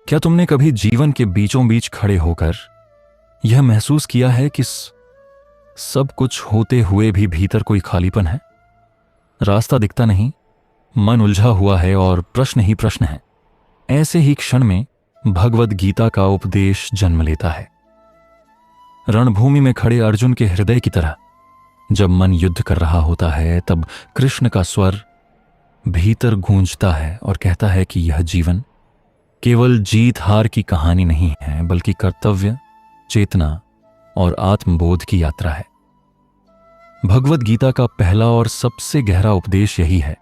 क्या तुमने कभी जीवन के बीचों बीच खड़े होकर यह महसूस किया है कि सब कुछ होते हुए भी भीतर कोई खालीपन है? रास्ता दिखता नहीं, मन उलझा हुआ है और प्रश्न ही प्रश्न है। ऐसे ही क्षण में भगवद गीता का उपदेश जन्म लेता है। रणभूमि में खड़े अर्जुन के हृदय की तरह जब मन युद्ध कर रहा होता है, तब कृष्ण का स्वर भीतर गूंजता है और कहता है कि यह जीवन केवल जीत हार की कहानी नहीं है, बल्कि कर्तव्य, चेतना और आत्मबोध की यात्रा है। भगवद गीता का पहला और सबसे गहरा उपदेश यही है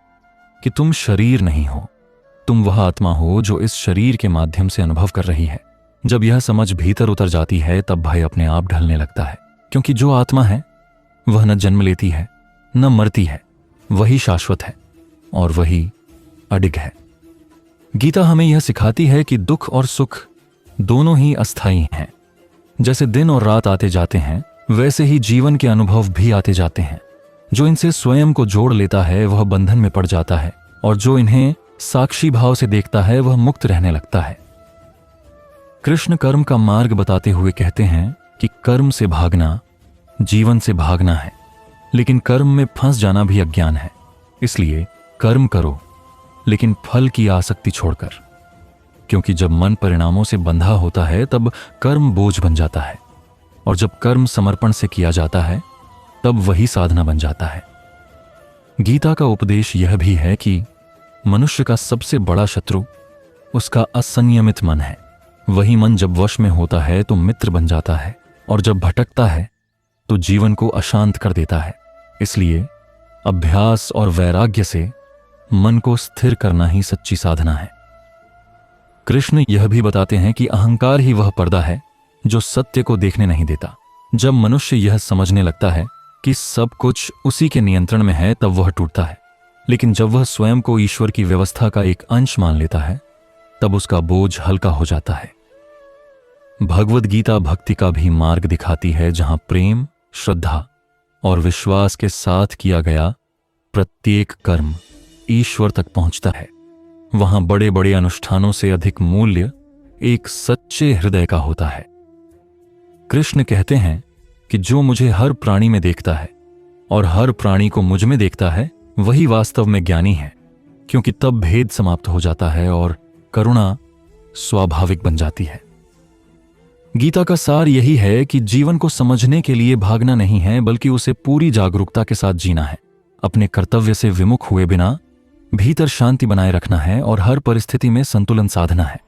कि तुम शरीर नहीं हो, तुम वह आत्मा हो जो इस शरीर के माध्यम से अनुभव कर रही है। जब यह समझ भीतर उतर जाती है, तब भय अपने आप ढलने लगता है, क्योंकि जो आत्मा है वह न जन्म लेती है न मरती है, वही शाश्वत है और वही अडिग है। गीता हमें यह सिखाती है कि दुख और सुख दोनों ही अस्थायी हैं। जैसे दिन और रात आते जाते हैं, वैसे ही जीवन के अनुभव भी आते जाते हैं। जो इनसे स्वयं को जोड़ लेता है वह बंधन में पड़ जाता है, और जो इन्हें साक्षी भाव से देखता है वह मुक्त रहने लगता है। कृष्ण कर्म का मार्ग बताते हुए कहते हैं कि कर्म से भागना जीवन से भागना है, लेकिन कर्म में फंस जाना भी अज्ञान है। इसलिए कर्म करो, लेकिन फल की आसक्ति छोड़कर, क्योंकि जब मन परिणामों से बंधा होता है तब कर्म बोझ बन जाता है, और जब कर्म समर्पण से किया जाता है तब वही साधना बन जाता है। गीता का उपदेश यह भी है कि मनुष्य का सबसे बड़ा शत्रु उसका असंयमित मन है। वही मन जब वश में होता है तो मित्र बन जाता है, और जब भटकता है तो जीवन को अशांत कर देता है। इसलिए अभ्यास और वैराग्य से मन को स्थिर करना ही सच्ची साधना है। कृष्ण यह भी बताते हैं कि अहंकार ही वह पर्दा है जो सत्य को देखने नहीं देता। जब मनुष्य यह समझने लगता है कि सब कुछ उसी के नियंत्रण में है, तब वह टूटता है। लेकिन जब वह स्वयं को ईश्वर की व्यवस्था का एक अंश मान लेता है, तब उसका बोझ हल्का हो जाता है। भगवद गीता भक्ति का भी मार्ग दिखाती है, जहां प्रेम, श्रद्धा और विश्वास के साथ किया गया प्रत्येक कर्म ईश्वर तक पहुंचता है। वहां बड़े बड़े अनुष्ठानों से अधिक मूल्य एक सच्चे हृदय का होता है। कृष्ण कहते हैं कि जो मुझे हर प्राणी में देखता है और हर प्राणी को मुझ में देखता है, वही वास्तव में ज्ञानी है, क्योंकि तब भेद समाप्त हो जाता है और करुणा स्वाभाविक बन जाती है। गीता का सार यही है कि जीवन को समझने के लिए भागना नहीं है, बल्कि उसे पूरी जागरूकता के साथ जीना है। अपने कर्तव्य से विमुख हुए बिना भीतर शांति बनाए रखना है और हर परिस्थिति में संतुलन साधना है।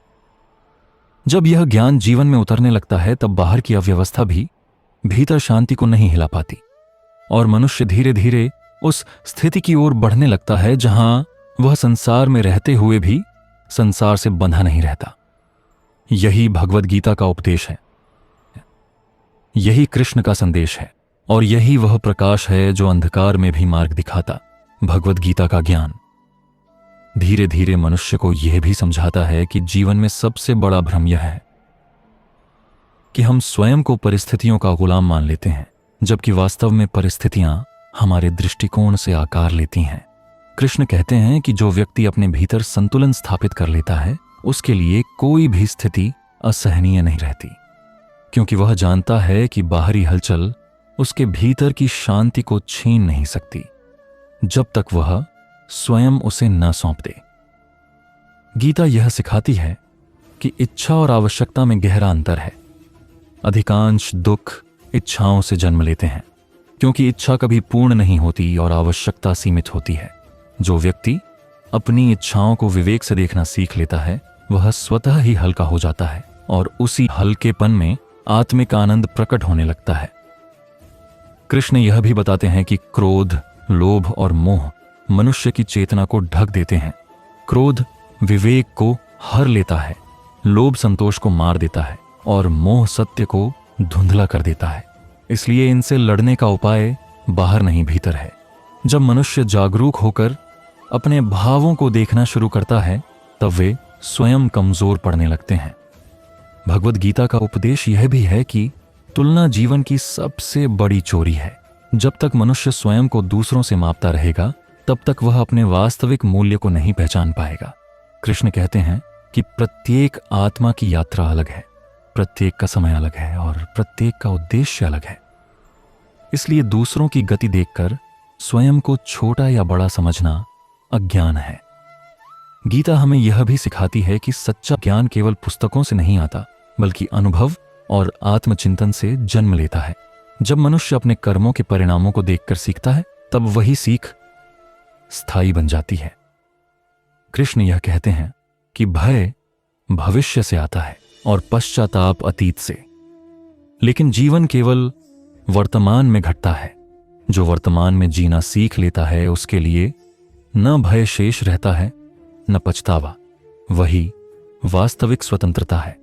जब यह ज्ञान जीवन में उतरने लगता है, तब बाहर की अव्यवस्था भी भीतर शांति को नहीं हिला पाती, और मनुष्य धीरे धीरे उस स्थिति की ओर बढ़ने लगता है जहां वह संसार में रहते हुए भी संसार से बंधा नहीं रहता। यही भगवद गीता का उपदेश है, यही कृष्ण का संदेश है, और यही वह प्रकाश है जो अंधकार में भी मार्ग दिखाता। भगवद गीता का ज्ञान धीरे धीरे मनुष्य को यह भी समझाता है कि जीवन में सबसे बड़ा भ्रम यह है कि हम स्वयं को परिस्थितियों का गुलाम मान लेते हैं, जबकि वास्तव में परिस्थितियां हमारे दृष्टिकोण से आकार लेती हैं। कृष्ण कहते हैं कि जो व्यक्ति अपने भीतर संतुलन स्थापित कर लेता है, उसके लिए कोई भी स्थिति असहनीय नहीं रहती, क्योंकि वह जानता है कि बाहरी हलचल उसके भीतर की शांति को छीन नहीं सकती, जब तक वह स्वयं उसे न सौंप दे। गीता यह सिखाती है कि इच्छा और आवश्यकता में गहरा अंतर है। अधिकांश दुख इच्छाओं से जन्म लेते हैं, क्योंकि इच्छा कभी पूर्ण नहीं होती और आवश्यकता सीमित होती है। जो व्यक्ति अपनी इच्छाओं को विवेक से देखना सीख लेता है, वह स्वतः ही हल्का हो जाता है, और उसी हल्केपन में आत्मिक आनंद प्रकट होने लगता है। कृष्ण यह भी बताते हैं कि क्रोध, लोभ और मोह मनुष्य की चेतना को ढक देते हैं। क्रोध विवेक को हर लेता है, लोभ संतोष को मार देता है, और मोह सत्य को धुंधला कर देता है। इसलिए इनसे लड़ने का उपाय बाहर नहीं, भीतर है। जब मनुष्य जागरूक होकर अपने भावों को देखना शुरू करता है, तब वे स्वयं कमजोर पड़ने लगते हैं। भगवद गीता का उपदेश यह भी है कि तुलना जीवन की सबसे बड़ी चोरी है। जब तक मनुष्य स्वयं को दूसरों से मापता रहेगा, तब तक वह अपने वास्तविक मूल्य को नहीं पहचान पाएगा। कृष्ण कहते हैं कि प्रत्येक आत्मा की यात्रा अलग है, प्रत्येक का समय अलग है और प्रत्येक का उद्देश्य अलग है। इसलिए दूसरों की गति देखकर स्वयं को छोटा या बड़ा समझना अज्ञान है। गीता हमें यह भी सिखाती है कि सच्चा ज्ञान केवल पुस्तकों से नहीं आता, बल्कि अनुभव और आत्मचिंतन से जन्म लेता है। जब मनुष्य अपने कर्मों के परिणामों को देखकर सीखता है, तब वही सीख स्थायी बन जाती है। कृष्ण यह कहते हैं कि भय भविष्य से आता है और पश्चाताप अतीत से, लेकिन जीवन केवल वर्तमान में घटता है। जो वर्तमान में जीना सीख लेता है, उसके लिए न भय शेष रहता है न पछतावा। वही वास्तविक स्वतंत्रता है।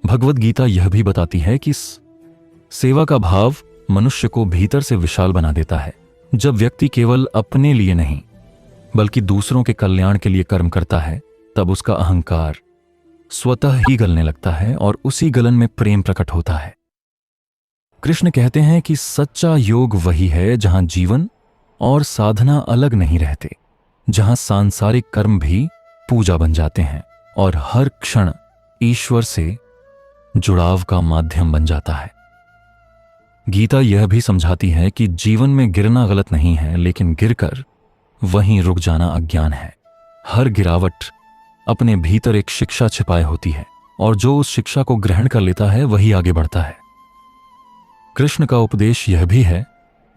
भगवद गीता यह भी बताती है कि सेवा का भाव मनुष्य को भीतर से विशाल बना देता है। जब व्यक्ति केवल अपने लिए नहीं बल्कि दूसरों के कल्याण के लिए कर्म करता है, तब उसका अहंकार स्वतः ही गलने लगता है और उसी गलन में प्रेम प्रकट होता है। कृष्ण कहते हैं कि सच्चा योग वही है जहां जीवन और साधना अलग नहीं रहते, जहां सांसारिक कर्म भी पूजा बन जाते हैं और हर क्षण ईश्वर से जुड़ाव का माध्यम बन जाता है। गीता यह भी समझाती है कि जीवन में गिरना गलत नहीं है, लेकिन गिरकर वहीं रुक जाना अज्ञान है। हर गिरावट अपने भीतर एक शिक्षा छिपाए होती है और जो उस शिक्षा को ग्रहण कर लेता है वही आगे बढ़ता है। कृष्ण का उपदेश यह भी है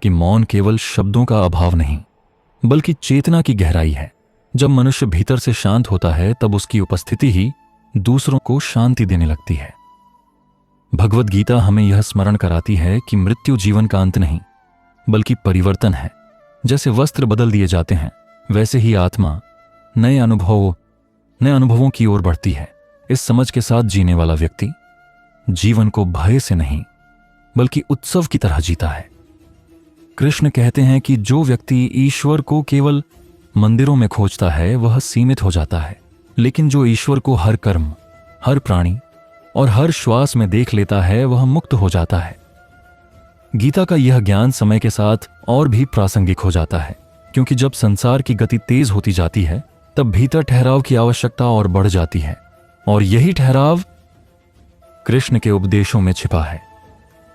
कि मौन केवल शब्दों का अभाव नहीं, बल्कि चेतना की गहराई है। जब मनुष्य भीतर से शांत होता है, तब उसकी उपस्थिति ही दूसरों को शांति देने लगती है। भगवद गीता हमें यह स्मरण कराती है कि मृत्यु जीवन का अंत नहीं, बल्कि परिवर्तन है। जैसे वस्त्र बदल दिए जाते हैं, वैसे ही आत्मा नए अनुभवों की ओर बढ़ती है। इस समझ के साथ जीने वाला व्यक्ति जीवन को भय से नहीं, बल्कि उत्सव की तरह जीता है। कृष्ण कहते हैं कि जो व्यक्ति ईश्वर को केवल मंदिरों में खोजता है, वह सीमित हो जाता है, लेकिन जो ईश्वर को हर कर्म, हर प्राणी और हर श्वास में देख लेता है, वह मुक्त हो जाता है। गीता का यह ज्ञान समय के साथ और भी प्रासंगिक हो जाता है, क्योंकि जब संसार की गति तेज होती जाती है, तब भीतर ठहराव की आवश्यकता और बढ़ जाती है, और यही ठहराव कृष्ण के उपदेशों में छिपा है।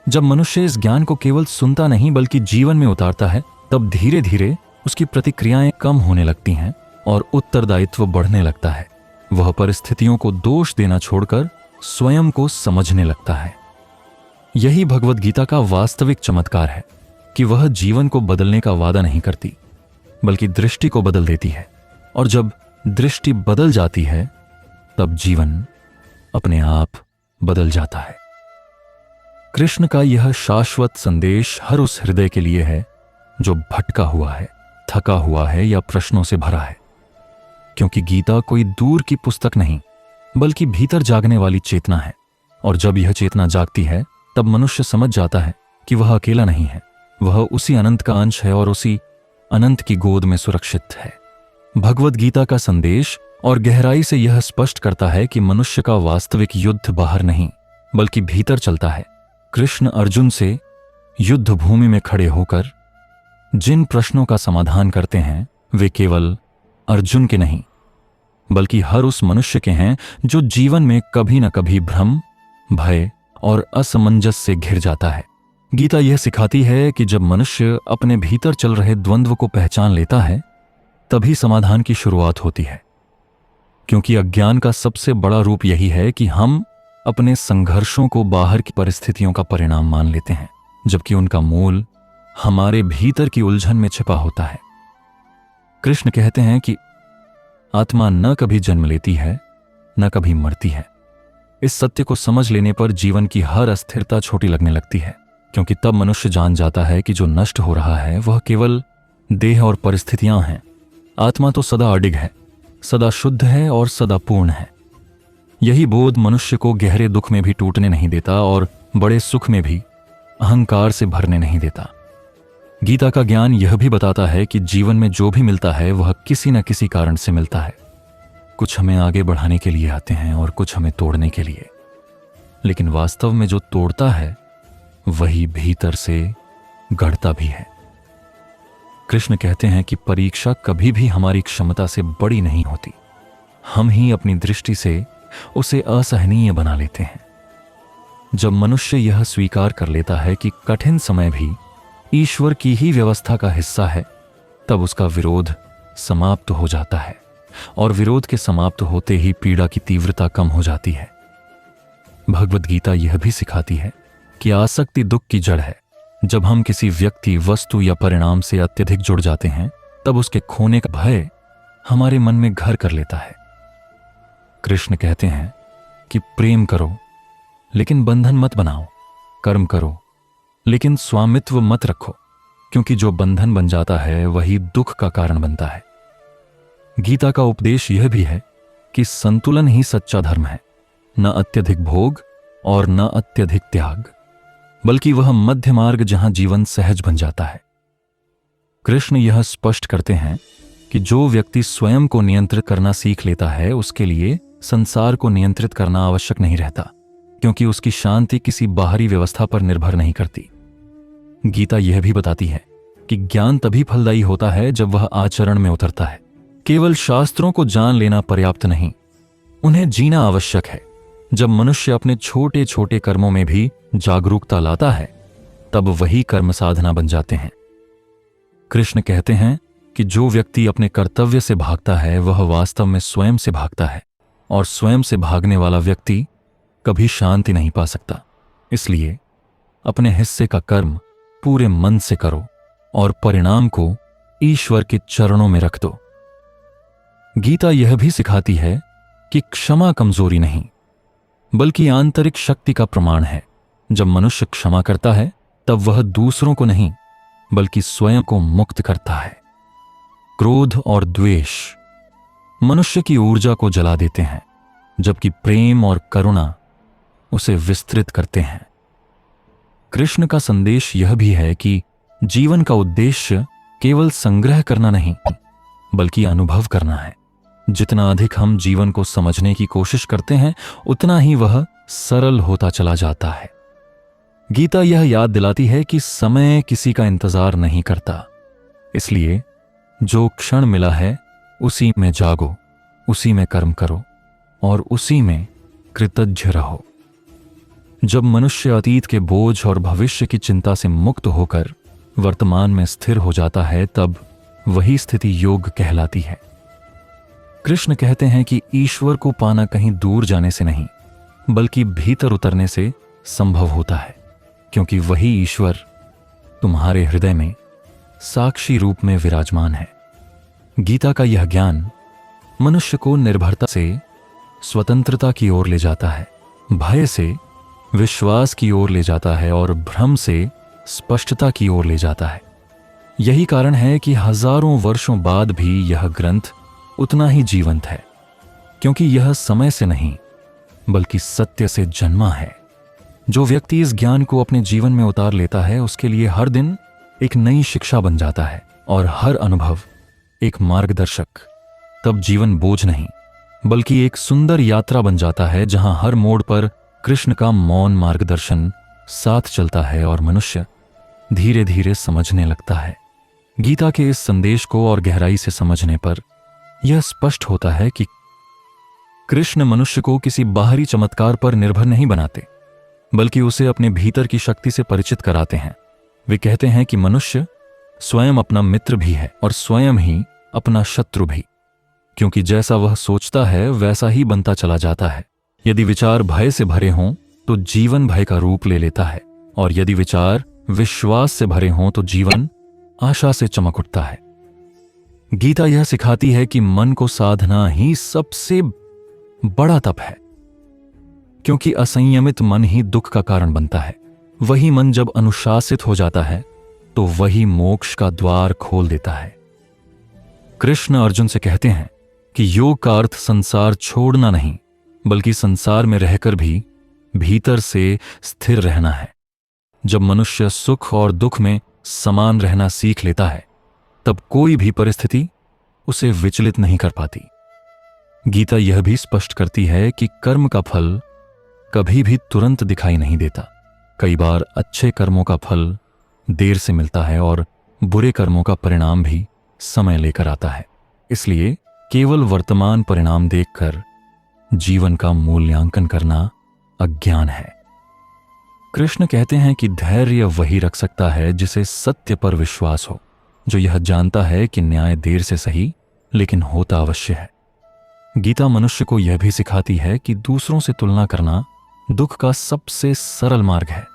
जब मनुष्य इस ज्ञान को केवल सुनता नहीं बल्कि जीवन में उतारता है, तब धीरे धीरे उसकी प्रतिक्रियाएं कम होने लगती हैं और उत्तरदायित्व बढ़ने लगता है। वह परिस्थितियों को दोष देना छोड़कर स्वयं को समझने लगता है। यही भगवद गीता का वास्तविक चमत्कार है कि वह जीवन को बदलने का वादा नहीं करती, बल्कि दृष्टि को बदल देती है, और जब दृष्टि बदल जाती है, तब जीवन अपने आप बदल जाता है। कृष्ण का यह शाश्वत संदेश हर उस हृदय के लिए है जो भटका हुआ है, थका हुआ है या प्रश्नों से भरा है, क्योंकि गीता कोई दूर की पुस्तक नहीं, बल्कि भीतर जागने वाली चेतना है। और जब यह चेतना जागती है, तब मनुष्य समझ जाता है कि वह अकेला नहीं है, वह उसी अनंत का अंश है और उसी अनंत की गोद में सुरक्षित है। भगवद गीता का संदेश और गहराई से यह स्पष्ट करता है कि मनुष्य का वास्तविक युद्ध बाहर नहीं, बल्कि भीतर चलता है। कृष्ण अर्जुन से युद्ध भूमि में खड़े होकर जिन प्रश्नों का समाधान करते हैं, वे केवल अर्जुन के नहीं, बल्कि हर उस मनुष्य के हैं जो जीवन में कभी न कभी भ्रम, भय और असमंजस से घिर जाता है। गीता यह सिखाती है कि जब मनुष्य अपने भीतर चल रहे द्वंद्व को पहचान लेता है, तभी समाधान की शुरुआत होती है। क्योंकि अज्ञान का सबसे बड़ा रूप यही है कि हम अपने संघर्षों को बाहर की परिस्थितियों का परिणाम मान लेते हैं, जबकि उनका मूल हमारे भीतर की उलझन में छिपा होता है। कृष्ण कहते हैं कि आत्मा न कभी जन्म लेती है, न कभी मरती है। इस सत्य को समझ लेने पर जीवन की हर अस्थिरता छोटी लगने लगती है, क्योंकि तब मनुष्य जान जाता है कि जो नष्ट हो रहा है वह केवल देह और परिस्थितियां हैं। आत्मा तो सदा अडिग है, सदा शुद्ध है और सदा पूर्ण है। यही बोध मनुष्य को गहरे दुख में भी टूटने नहीं देता और बड़े सुख में भी अहंकार से भरने नहीं देता। गीता का ज्ञान यह भी बताता है कि जीवन में जो भी मिलता है वह किसी न किसी कारण से मिलता है। कुछ हमें आगे बढ़ाने के लिए आते हैं और कुछ हमें तोड़ने के लिए, लेकिन वास्तव में जो तोड़ता है वही भीतर से गढ़ता भी है। कृष्ण कहते हैं कि परीक्षा कभी भी हमारी क्षमता से बड़ी नहीं होती, हम ही अपनी दृष्टि से उसे असहनीय बना लेते हैं। जब मनुष्य यह स्वीकार कर लेता है कि कठिन समय भी ईश्वर की ही व्यवस्था का हिस्सा है, तब उसका विरोध समाप्त हो जाता है, और विरोध के समाप्त होते ही पीड़ा की तीव्रता कम हो जाती है। भगवद गीता यह भी सिखाती है कि आसक्ति दुख की जड़ है। जब हम किसी व्यक्ति, वस्तु या परिणाम से अत्यधिक जुड़ जाते हैं, तब उसके खोने का भय हमारे मन में घर कर लेता है। कृष्ण कहते हैं कि प्रेम करो लेकिन बंधन मत बनाओ, कर्म करो लेकिन स्वामित्व मत रखो, क्योंकि जो बंधन बन जाता है वही दुख का कारण बनता है। गीता का उपदेश यह भी है कि संतुलन ही सच्चा धर्म है, न अत्यधिक भोग और न अत्यधिक त्याग, बल्कि वह मध्य मार्ग जहां जीवन सहज बन जाता है। कृष्ण यह स्पष्ट करते हैं कि जो व्यक्ति स्वयं को नियंत्रित करना सीख लेता है, उसके लिए संसार को नियंत्रित करना आवश्यक नहीं रहता, क्योंकि उसकी शांति किसी बाहरी व्यवस्था पर निर्भर नहीं करती। गीता यह भी बताती है कि ज्ञान तभी फलदायी होता है जब वह आचरण में उतरता है। केवल शास्त्रों को जान लेना पर्याप्त नहीं, उन्हें जीना आवश्यक है। जब मनुष्य अपने छोटे छोटे कर्मों में भी जागरूकता लाता है, तब वही कर्म साधना बन जाते हैं। कृष्ण कहते हैं कि जो व्यक्ति अपने कर्तव्य से भागता है, वह वास्तव में स्वयं से भागता है, और स्वयं से भागने वाला व्यक्ति कभी शांति नहीं पा सकता। इसलिए अपने हिस्से का कर्म पूरे मन से करो और परिणाम को ईश्वर के चरणों में रख दो। गीता यह भी सिखाती है कि क्षमा कमजोरी नहीं, बल्कि आंतरिक शक्ति का प्रमाण है। जब मनुष्य क्षमा करता है, तब वह दूसरों को नहीं बल्कि स्वयं को मुक्त करता है। क्रोध और द्वेष मनुष्य की ऊर्जा को जला देते हैं, जबकि प्रेम और करुणा उसे विस्तृत करते हैं। कृष्ण का संदेश यह भी है कि जीवन का उद्देश्य केवल संग्रह करना नहीं, बल्कि अनुभव करना है। जितना अधिक हम जीवन को समझने की कोशिश करते हैं, उतना ही वह सरल होता चला जाता है। गीता यह याद दिलाती है कि समय किसी का इंतजार नहीं करता, इसलिए जो क्षण मिला है उसी में जागो, उसी में कर्म करो और उसी में कृतज्ञ रहो। जब मनुष्य अतीत के बोझ और भविष्य की चिंता से मुक्त होकर वर्तमान में स्थिर हो जाता है, तब वही स्थिति योग कहलाती है। कृष्ण कहते हैं कि ईश्वर को पाना कहीं दूर जाने से नहीं, बल्कि भीतर उतरने से संभव होता है, क्योंकि वही ईश्वर तुम्हारे हृदय में साक्षी रूप में विराजमान है। गीता का यह ज्ञान मनुष्य को निर्भरता से स्वतंत्रता की ओर ले जाता है, भय से विश्वास की ओर ले जाता है और भ्रम से स्पष्टता की ओर ले जाता है। यही कारण है कि हजारों वर्षों बाद भी यह ग्रंथ उतना ही जीवंत है, क्योंकि यह समय से नहीं बल्कि सत्य से जन्मा है। जो व्यक्ति इस ज्ञान को अपने जीवन में उतार लेता है, उसके लिए हर दिन एक नई शिक्षा बन जाता है और हर अनुभव एक मार्गदर्शक। तब जीवन बोझ नहीं बल्कि एक सुंदर यात्रा बन जाता है, जहां हर मोड़ पर कृष्ण का मौन मार्गदर्शन साथ चलता है और मनुष्य धीरे धीरे समझने लगता है। गीता के इस संदेश को और गहराई से समझने पर यह स्पष्ट होता है कि कृष्ण मनुष्य को किसी बाहरी चमत्कार पर निर्भर नहीं बनाते, बल्कि उसे अपने भीतर की शक्ति से परिचित कराते हैं। वे कहते हैं कि मनुष्य स्वयं अपना मित्र भी है और स्वयं ही अपना शत्रु भी, क्योंकि जैसा वह सोचता है वैसा ही बनता चला जाता है। यदि विचार भय से भरे हों तो जीवन भय का रूप ले लेता है, और यदि विचार विश्वास से भरे हों तो जीवन आशा से चमक उठता है। गीता यह सिखाती है कि मन को साधना ही सबसे बड़ा तप है, क्योंकि असंयमित मन ही दुख का कारण बनता है। वही मन जब अनुशासित हो जाता है तो वही मोक्ष का द्वार खोल देता है। कृष्ण अर्जुन से कहते हैं कि योग का अर्थ संसार छोड़ना नहीं, बल्कि संसार में रहकर भी भीतर से स्थिर रहना है। जब मनुष्य सुख और दुख में समान रहना सीख लेता है, तब कोई भी परिस्थिति उसे विचलित नहीं कर पाती। गीता यह भी स्पष्ट करती है कि कर्म का फल कभी भी तुरंत दिखाई नहीं देता। कई बार अच्छे कर्मों का फल देर से मिलता है और बुरे कर्मों का परिणाम भी समय लेकर आता है। इसलिए केवल वर्तमान परिणाम देखकर जीवन का मूल्यांकन करना अज्ञान है। कृष्ण कहते हैं कि धैर्य वही रख सकता है जिसे सत्य पर विश्वास हो, जो यह जानता है कि न्याय देर से सही लेकिन होता अवश्य है। गीता मनुष्य को यह भी सिखाती है कि दूसरों से तुलना करना दुख का सबसे सरल मार्ग है,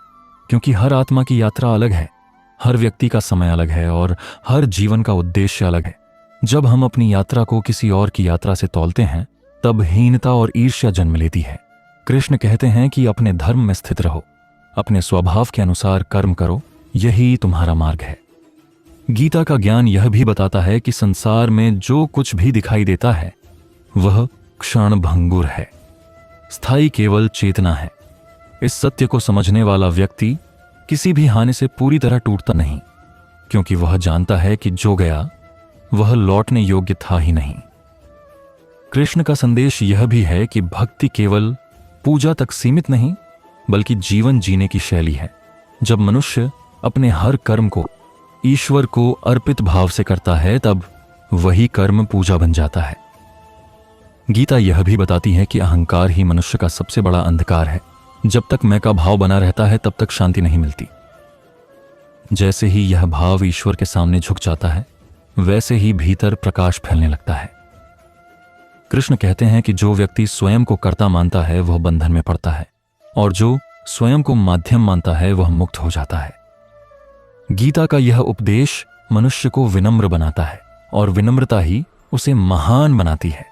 क्योंकि हर आत्मा की यात्रा अलग है, हर व्यक्ति का समय अलग है और हर जीवन का उद्देश्य अलग है। जब हम अपनी यात्रा को किसी और की यात्रा से तौलते हैं तब हीनता और ईर्ष्या जन्म लेती है। कृष्ण कहते हैं कि अपने धर्म में स्थित रहो, अपने स्वभाव के अनुसार कर्म करो, यही तुम्हारा मार्ग है। गीता का ज्ञान यह भी बताता है कि संसार में जो कुछ भी दिखाई देता है वह क्षणभंगुर है, स्थायी केवल चेतना है। इस सत्य को समझने वाला व्यक्ति किसी भी हानि से पूरी तरह टूटता नहीं, क्योंकि वह जानता है कि जो गया वह लौटने योग्य था ही नहीं। कृष्ण का संदेश यह भी है कि भक्ति केवल पूजा तक सीमित नहीं, बल्कि जीवन जीने की शैली है। जब मनुष्य अपने हर कर्म को ईश्वर को अर्पित भाव से करता है तब वही कर्म पूजा बन जाता है। गीता यह भी बताती है कि अहंकार ही मनुष्य का सबसे बड़ा अंधकार है। जब तक मैं का भाव बना रहता है तब तक शांति नहीं मिलती। जैसे ही यह भाव ईश्वर के सामने झुक जाता है वैसे ही भीतर प्रकाश फैलने लगता है। कृष्ण कहते हैं कि जो व्यक्ति स्वयं को कर्ता मानता है वह बंधन में पड़ता है और जो स्वयं को माध्यम मानता है वह मुक्त हो जाता है। गीता का यह उपदेश मनुष्य को विनम्र बनाता है और विनम्रता ही उसे महान बनाती है।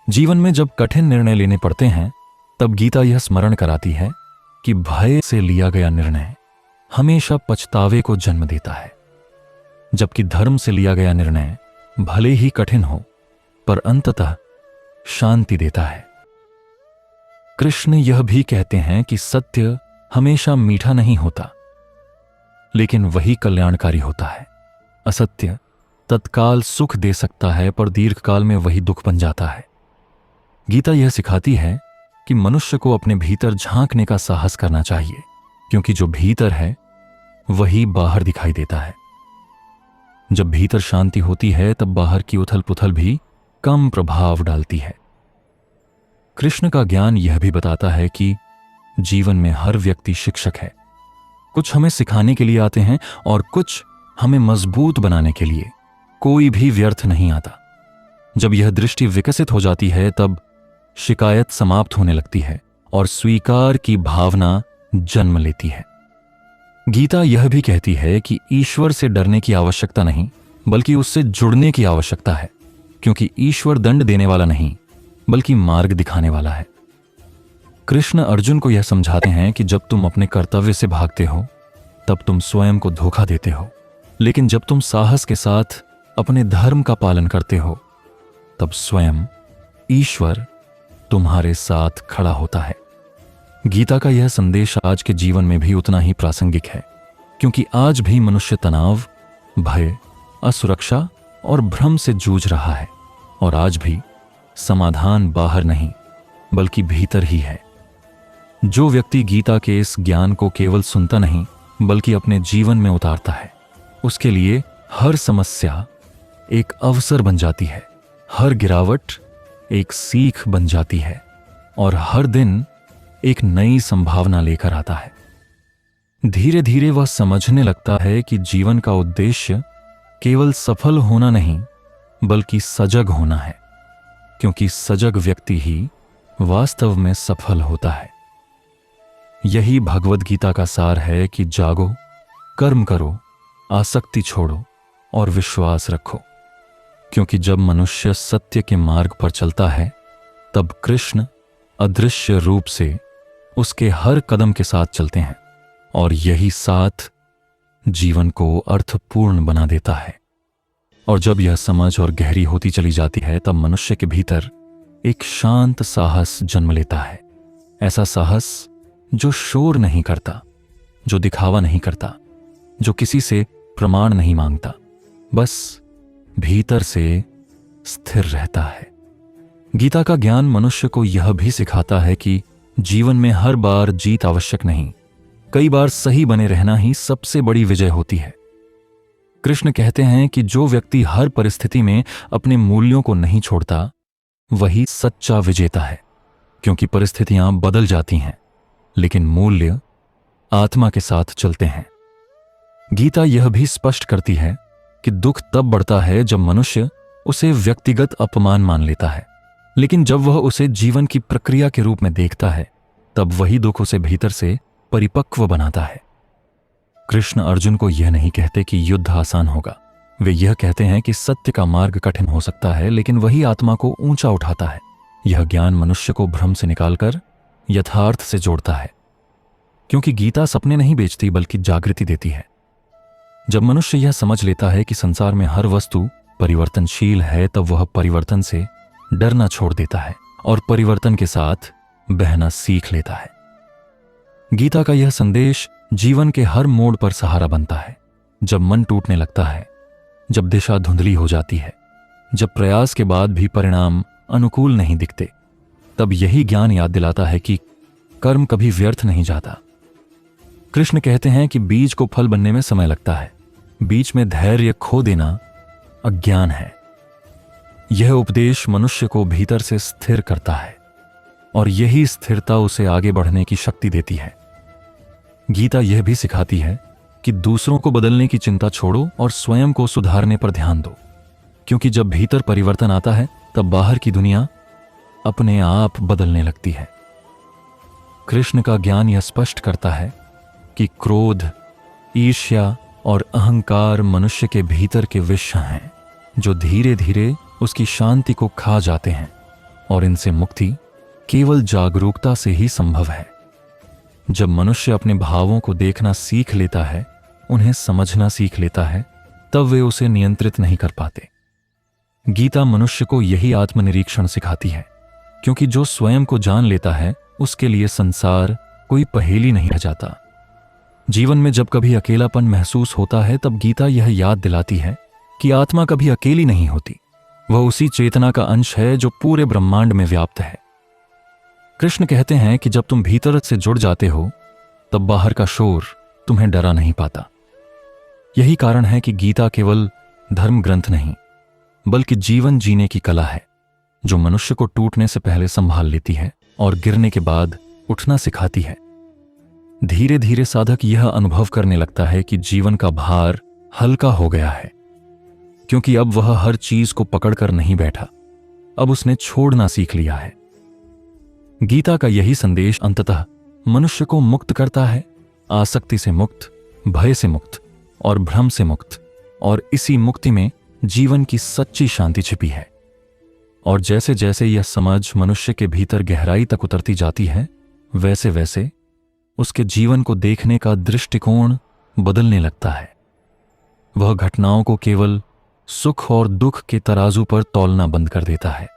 जीवन में जब कठिन निर्णय लेने पड़ते हैं तब गीता यह स्मरण कराती है कि भय से लिया गया निर्णय हमेशा पछतावे को जन्म देता है, जबकि धर्म से लिया गया निर्णय भले ही कठिन हो पर अंततः शांति देता है। कृष्ण यह भी कहते हैं कि सत्य हमेशा मीठा नहीं होता, लेकिन वही कल्याणकारी होता है। असत्य तत्काल सुख दे सकता है पर दीर्घकाल में वही दुख बन जाता है। गीता यह सिखाती है कि मनुष्य को अपने भीतर झांकने का साहस करना चाहिए, क्योंकि जो भीतर है वही बाहर दिखाई देता है। जब भीतर शांति होती है तब बाहर की उथल पुथल भी कम प्रभाव डालती है। कृष्ण का ज्ञान यह भी बताता है कि जीवन में हर व्यक्ति शिक्षक है। कुछ हमें सिखाने के लिए आते हैं और कुछ हमें मजबूत बनाने के लिए। कोई भी व्यर्थ नहीं आता। जब यह दृष्टि विकसित हो जाती है तब शिकायत समाप्त होने लगती है और स्वीकार की भावना जन्म लेती है। गीता यह भी कहती है कि ईश्वर से डरने की आवश्यकता नहीं, बल्कि उससे जुड़ने की आवश्यकता है, क्योंकि ईश्वर दंड देने वाला नहीं बल्कि मार्ग दिखाने वाला है। कृष्ण अर्जुन को यह समझाते हैं कि जब तुम अपने कर्तव्य से भागते हो तब तुम स्वयं को धोखा देते हो, लेकिन जब तुम साहस के साथ अपने धर्म का पालन करते हो तब स्वयं ईश्वर तुम्हारे साथ खड़ा होता है। गीता का यह संदेश आज के जीवन में भी उतना ही प्रासंगिक है, क्योंकि आज भी मनुष्य तनाव, भय, असुरक्षा और भ्रम से जूझ रहा है और आज भी समाधान बाहर नहीं बल्कि भीतर ही है। जो व्यक्ति गीता के इस ज्ञान को केवल सुनता नहीं बल्कि अपने जीवन में उतारता है, उसके लिए हर समस्या एक अवसर बन जाती है, हर गिरावट एक सीख बन जाती है और हर दिन एक नई संभावना लेकर आता है। धीरे धीरे वह समझने लगता है कि जीवन का उद्देश्य केवल सफल होना नहीं बल्कि सजग होना है, क्योंकि सजग व्यक्ति ही वास्तव में सफल होता है। यही भगवद गीता का सार है कि जागो, कर्म करो, आसक्ति छोड़ो और विश्वास रखो, क्योंकि जब मनुष्य सत्य के मार्ग पर चलता है तब कृष्ण अदृश्य रूप से उसके हर कदम के साथ चलते हैं और यही साथ जीवन को अर्थपूर्ण बना देता है। और जब यह समझ और गहरी होती चली जाती है तब मनुष्य के भीतर एक शांत साहस जन्म लेता है। ऐसा साहस जो शोर नहीं करता, जो दिखावा नहीं करता, जो किसी से प्रमाण नहीं मांगता, बस भीतर से स्थिर रहता है। गीता का ज्ञान मनुष्य को यह भी सिखाता है कि जीवन में हर बार जीत आवश्यक नहीं, कई बार सही बने रहना ही सबसे बड़ी विजय होती है। कृष्ण कहते हैं कि जो व्यक्ति हर परिस्थिति में अपने मूल्यों को नहीं छोड़ता, वही सच्चा विजेता है। क्योंकि परिस्थितियां बदल जाती हैं, लेकिन मूल्य आत्मा के साथ चलते हैं। गीता यह भी स्पष्ट करती है कि दुख तब बढ़ता है जब मनुष्य उसे व्यक्तिगत अपमान मान लेता है, लेकिन जब वह उसे जीवन की प्रक्रिया के रूप में देखता है, तब वही दुख उसे भीतर से परिपक्व बनाता है। कृष्ण अर्जुन को यह नहीं कहते कि युद्ध आसान होगा। वे यह कहते हैं कि सत्य का मार्ग कठिन हो सकता है, लेकिन वही आत्मा को ऊंचा उठाता है। यह ज्ञान मनुष्य को भ्रम से निकालकर यथार्थ से जोड़ता है, क्योंकि गीता सपने नहीं बेचती बल्कि जागृति देती है। जब मनुष्य यह समझ लेता है कि संसार में हर वस्तु परिवर्तनशील है, तब वह परिवर्तन से डरना छोड़ देता है और परिवर्तन के साथ बहना सीख लेता है। गीता का यह संदेश जीवन के हर मोड़ पर सहारा बनता है। जब मन टूटने लगता है, जब दिशा धुंधली हो जाती है, जब प्रयास के बाद भी परिणाम अनुकूल नहीं दिखते, तब यही ज्ञान याद दिलाता है कि कर्म कभी व्यर्थ नहीं जाता। कृष्ण कहते हैं कि बीज को फल बनने में समय लगता है। बीच में धैर्य खो देना अज्ञान है। यह उपदेश मनुष्य को भीतर से स्थिर करता है और यही स्थिरता उसे आगे बढ़ने की शक्ति देती है। गीता यह भी सिखाती है कि दूसरों को बदलने की चिंता छोड़ो और स्वयं को सुधारने पर ध्यान दो, क्योंकि जब भीतर परिवर्तन आता है, तब बाहर की दुनिया अपने आप बदलने लगती है। कृष्ण का ज्ञान यह स्पष्ट करता है कि क्रोध, ईर्ष्या और अहंकार मनुष्य के भीतर के विष हैं, जो धीरे धीरे उसकी शांति को खा जाते हैं, और इनसे मुक्ति केवल जागरूकता से ही संभव है। जब मनुष्य अपने भावों को देखना सीख लेता है, उन्हें समझना सीख लेता है, तब वे उसे नियंत्रित नहीं कर पाते। गीता मनुष्य को यही आत्मनिरीक्षण सिखाती है, क्योंकि जो स्वयं को जान लेता है, उसके लिए संसार कोई पहेली नहीं रह जाता। जीवन में जब कभी अकेलापन महसूस होता है, तब गीता यह याद दिलाती है कि आत्मा कभी अकेली नहीं होती। वह उसी चेतना का अंश है जो पूरे ब्रह्मांड में व्याप्त है। कृष्ण कहते हैं कि जब तुम भीतर से जुड़ जाते हो, तब बाहर का शोर तुम्हें डरा नहीं पाता। यही कारण है कि गीता केवल धर्म ग्रंथ नहीं, बल्कि जीवन जीने की कला है, जो मनुष्य को टूटने से पहले संभाल लेती है और गिरने के बाद उठना सिखाती है। धीरे धीरे साधक यह अनुभव करने लगता है कि जीवन का भार हल्का हो गया है, क्योंकि अब वह हर चीज को पकड़कर नहीं बैठा, अब उसने छोड़ना सीख लिया है। गीता का यही संदेश अंततः मनुष्य को मुक्त करता है, आसक्ति से मुक्त, भय से मुक्त और भ्रम से मुक्त, और इसी मुक्ति में जीवन की सच्ची शांति छिपी है। और जैसे जैसे यह समझ मनुष्य के भीतर गहराई तक उतरती जाती है, वैसे वैसे उसके जीवन को देखने का दृष्टिकोण बदलने लगता है। वह घटनाओं को केवल सुख और दुख के तराजू पर तौलना बंद कर देता है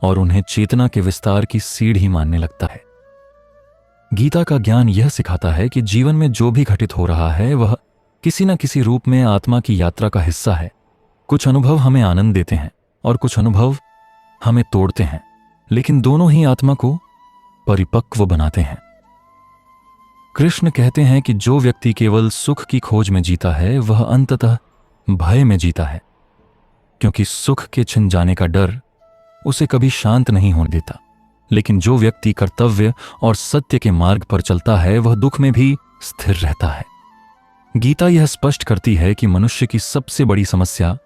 और उन्हें चेतना के विस्तार की सीढ़ी मानने लगता है। गीता का ज्ञान यह सिखाता है कि जीवन में जो भी घटित हो रहा है, वह किसी न किसी रूप में आत्मा की यात्रा का हिस्सा है। कुछ अनुभव हमें आनंद देते हैं और कुछ अनुभव हमें तोड़ते हैं, लेकिन दोनों ही आत्मा को परिपक्व बनाते हैं। कृष्ण कहते हैं कि जो व्यक्ति केवल सुख की खोज में जीता है, वह अंततः भय में जीता है, क्योंकि सुख के छिन जाने का डर उसे कभी शांत नहीं होने देता। लेकिन जो व्यक्ति कर्तव्य और सत्य के मार्ग पर चलता है, वह दुख में भी स्थिर रहता है। गीता यह स्पष्ट करती है कि मनुष्य की सबसे बड़ी समस्या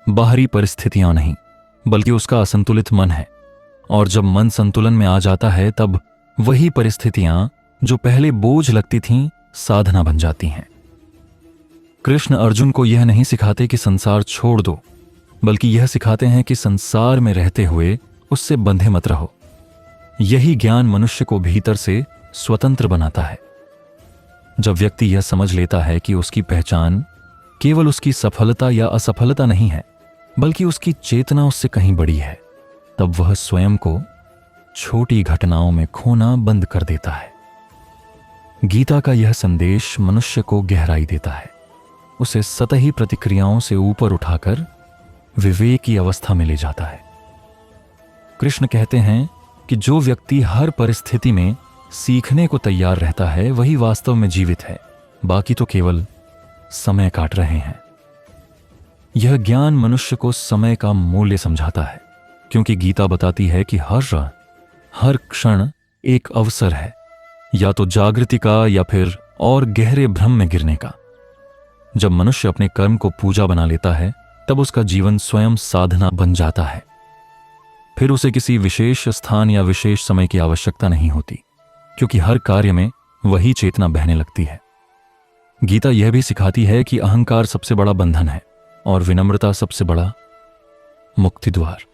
बाहरी परिस्थितियां नहीं, बल्कि उसका असंतुलित मन है। और जब मन संतुलन में आ जाता है, तब वही परिस्थितियां जो पहले बोझ लगती थीं, साधना बन जाती हैं। कृष्ण अर्जुन को यह नहीं सिखाते कि संसार छोड़ दो, बल्कि यह सिखाते हैं कि संसार में रहते हुए उससे बंधे मत रहो। यही ज्ञान मनुष्य को भीतर से स्वतंत्र बनाता है। जब व्यक्ति यह समझ लेता है कि उसकी पहचान केवल उसकी सफलता या असफलता नहीं है, बल्कि उसकी चेतना उससे कहीं बड़ी है, तब वह स्वयं को छोटी घटनाओं में खोना बंद कर देता है। गीता का यह संदेश मनुष्य को गहराई देता है, उसे सतही प्रतिक्रियाओं से ऊपर उठाकर विवेक की अवस्था में ले जाता है। कृष्ण कहते हैं कि जो व्यक्ति हर परिस्थिति में सीखने को तैयार रहता है, वही वास्तव में जीवित है। बाकी तो केवल समय काट रहे हैं। यह ज्ञान मनुष्य को समय का मूल्य समझाता है, क्योंकि गीता बताती है कि हर क्षण एक अवसर है, या तो जागृति का या फिर और गहरे भ्रम में गिरने का। जब मनुष्य अपने कर्म को पूजा बना लेता है तब उसका जीवन स्वयं साधना बन जाता है। फिर उसे किसी विशेष स्थान या विशेष समय की आवश्यकता नहीं होती, क्योंकि हर कार्य में वही चेतना बहने लगती है। गीता यह भी सिखाती है कि अहंकार सबसे बड़ा बंधन है और विनम्रता सबसे बड़ा मुक्ति द्वार।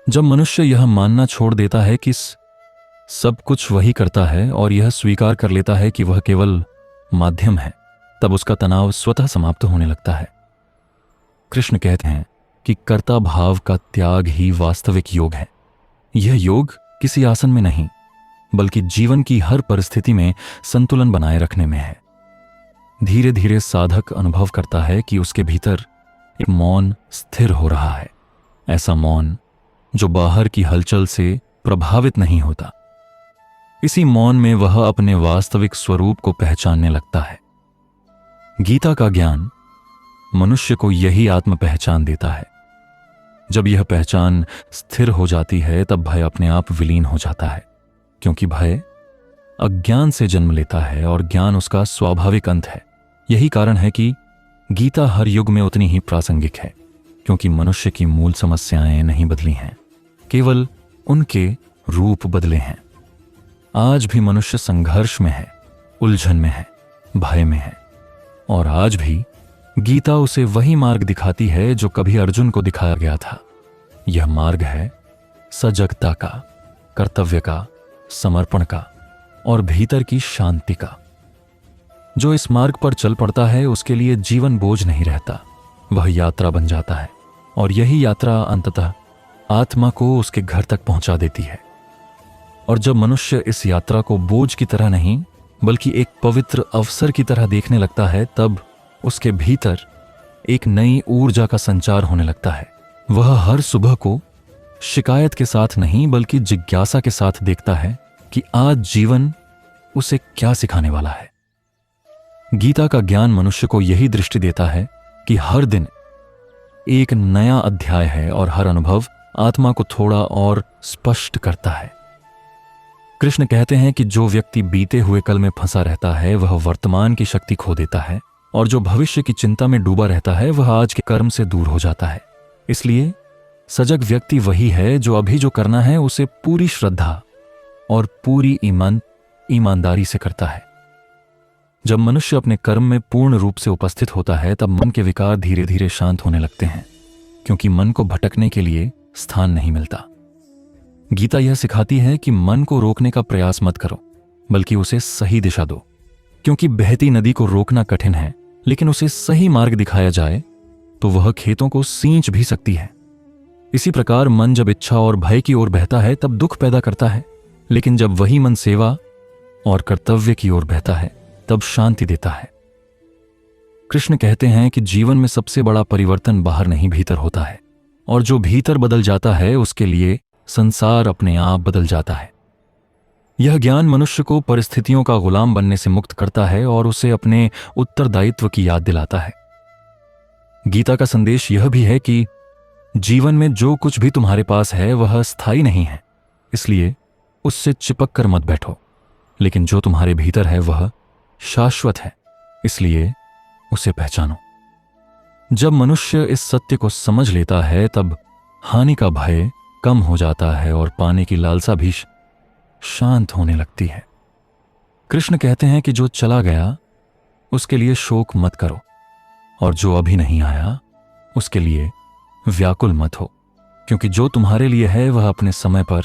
जब मनुष्य यह मानना छोड़ देता है कि सब कुछ वही करता है और यह स्वीकार कर लेता है कि वह केवल माध्यम है, तब उसका तनाव स्वतः समाप्त होने लगता है। कृष्ण कहते हैं कि कर्ता भाव का त्याग ही वास्तविक योग है। यह योग किसी आसन में नहीं, बल्कि जीवन की हर परिस्थिति में संतुलन बनाए रखने में है। धीरे धीरे साधक अनुभव करता है कि उसके भीतर एक मौन स्थिर हो रहा है, ऐसा मौन जो बाहर की हलचल से प्रभावित नहीं होता। इसी मौन में वह अपने वास्तविक स्वरूप को पहचानने लगता है। गीता का ज्ञान मनुष्य को यही आत्म पहचान देता है। जब यह पहचान स्थिर हो जाती है तब भय अपने आप विलीन हो जाता है, क्योंकि भय अज्ञान से जन्म लेता है और ज्ञान उसका स्वाभाविक अंत है। यही कारण है कि गीता हर युग में उतनी ही प्रासंगिक है, क्योंकि मनुष्य की मूल समस्याएं नहीं बदली हैं, केवल उनके रूप बदले हैं। आज भी मनुष्य संघर्ष में है, उलझन में है, भय में है, और आज भी गीता उसे वही मार्ग दिखाती है जो कभी अर्जुन को दिखाया गया था। यह मार्ग है सजगता का, कर्तव्य का, समर्पण का और भीतर की शांति का। जो इस मार्ग पर चल पड़ता है उसके लिए जीवन बोझ नहीं रहता, वह यात्रा बन जाता है, और यही यात्रा अंततः आत्मा को उसके घर तक पहुंचा देती है। और जब मनुष्य इस यात्रा को बोझ की तरह नहीं बल्कि एक पवित्र अवसर की तरह देखने लगता है, तब उसके भीतर एक नई ऊर्जा का संचार होने लगता है। वह हर सुबह को शिकायत के साथ नहीं बल्कि जिज्ञासा के साथ देखता है कि आज जीवन उसे क्या सिखाने वाला है। गीता का ज्ञान मनुष्य को यही दृष्टि देता है कि हर दिन एक नया अध्याय है और हर अनुभव आत्मा को थोड़ा और स्पष्ट करता है। कृष्ण कहते हैं कि जो व्यक्ति बीते हुए कल में फंसा रहता है वह वर्तमान की शक्ति खो देता है, और जो भविष्य की चिंता में डूबा रहता है वह आज के कर्म से दूर हो जाता है। इसलिए सजग व्यक्ति वही है जो अभी जो करना है उसे पूरी श्रद्धा और पूरी ईमानदारी से करता है। जब मनुष्य अपने कर्म में पूर्ण रूप से उपस्थित होता है तब मन के विकार धीरे धीरे शांत होने लगते हैं, क्योंकि मन को भटकने के लिए स्थान नहीं मिलता। गीता यह सिखाती है कि मन को रोकने का प्रयास मत करो, बल्कि उसे सही दिशा दो, क्योंकि बहती नदी को रोकना कठिन है, लेकिन उसे सही मार्ग दिखाया जाए तो वह खेतों को सींच भी सकती है। इसी प्रकार मन जब इच्छा और भय की ओर बहता है तब दुख पैदा करता है, लेकिन जब वही मन सेवा और कर्तव्य की ओर बहता है तब शांति देता है। कृष्ण कहते हैं कि जीवन में सबसे बड़ा परिवर्तन बाहर नहीं भीतर होता है, और जो भीतर बदल जाता है उसके लिए संसार अपने आप बदल जाता है। यह ज्ञान मनुष्य को परिस्थितियों का गुलाम बनने से मुक्त करता है और उसे अपने उत्तरदायित्व की याद दिलाता है। गीता का संदेश यह भी है कि जीवन में जो कुछ भी तुम्हारे पास है वह स्थायी नहीं है, इसलिए उससे चिपक कर मत बैठो, लेकिन जो तुम्हारे भीतर है वह शाश्वत है, इसलिए उसे पहचानो। जब मनुष्य इस सत्य को समझ लेता है तब हानि का भय कम हो जाता है और पाने की लालसा भी शांत होने लगती है। कृष्ण कहते हैं कि जो चला गया उसके लिए शोक मत करो, और जो अभी नहीं आया उसके लिए व्याकुल मत हो, क्योंकि जो तुम्हारे लिए है वह अपने समय पर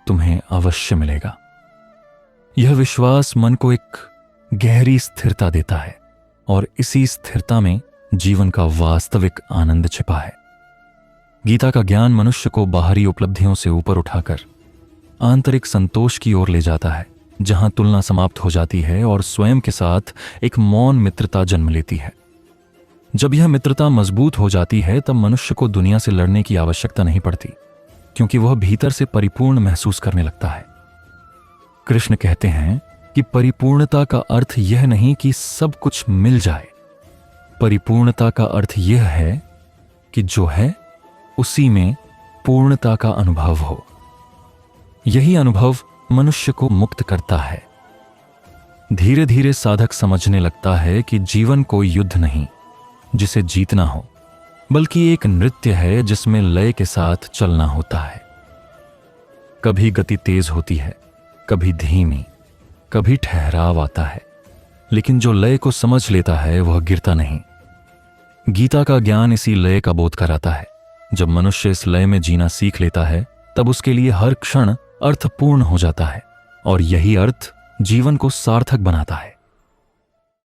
तुम्हें अवश्य मिलेगा। यह विश्वास मन को एक गहरी स्थिरता देता है, और इसी स्थिरता में जीवन का वास्तविक आनंद छिपा है। गीता का ज्ञान मनुष्य को बाहरी उपलब्धियों से ऊपर उठाकर आंतरिक संतोष की ओर ले जाता है, जहां तुलना समाप्त हो जाती है और स्वयं के साथ एक मौन मित्रता जन्म लेती है। जब यह मित्रता मजबूत हो जाती है तब मनुष्य को दुनिया से लड़ने की आवश्यकता नहीं पड़ती, क्योंकि वह भीतर से परिपूर्ण महसूस करने लगता है। कृष्ण कहते हैं कि परिपूर्णता का अर्थ यह नहीं कि सब कुछ मिल जाए, परिपूर्णता का अर्थ यह है कि जो है उसी में पूर्णता का अनुभव हो। यही अनुभव मनुष्य को मुक्त करता है। धीरे धीरे साधक समझने लगता है कि जीवन कोई युद्ध नहीं जिसे जीतना हो, बल्कि एक नृत्य है जिसमें लय के साथ चलना होता है। कभी गति तेज होती है, कभी धीमी, कभी ठहराव आता है, लेकिन जो लय को समझ लेता है वह गिरता नहीं। गीता का ज्ञान इसी लय का बोध कराता है। जब मनुष्य इस लय में जीना सीख लेता है तब उसके लिए हर क्षण अर्थपूर्ण हो जाता है, और यही अर्थ जीवन को सार्थक बनाता है।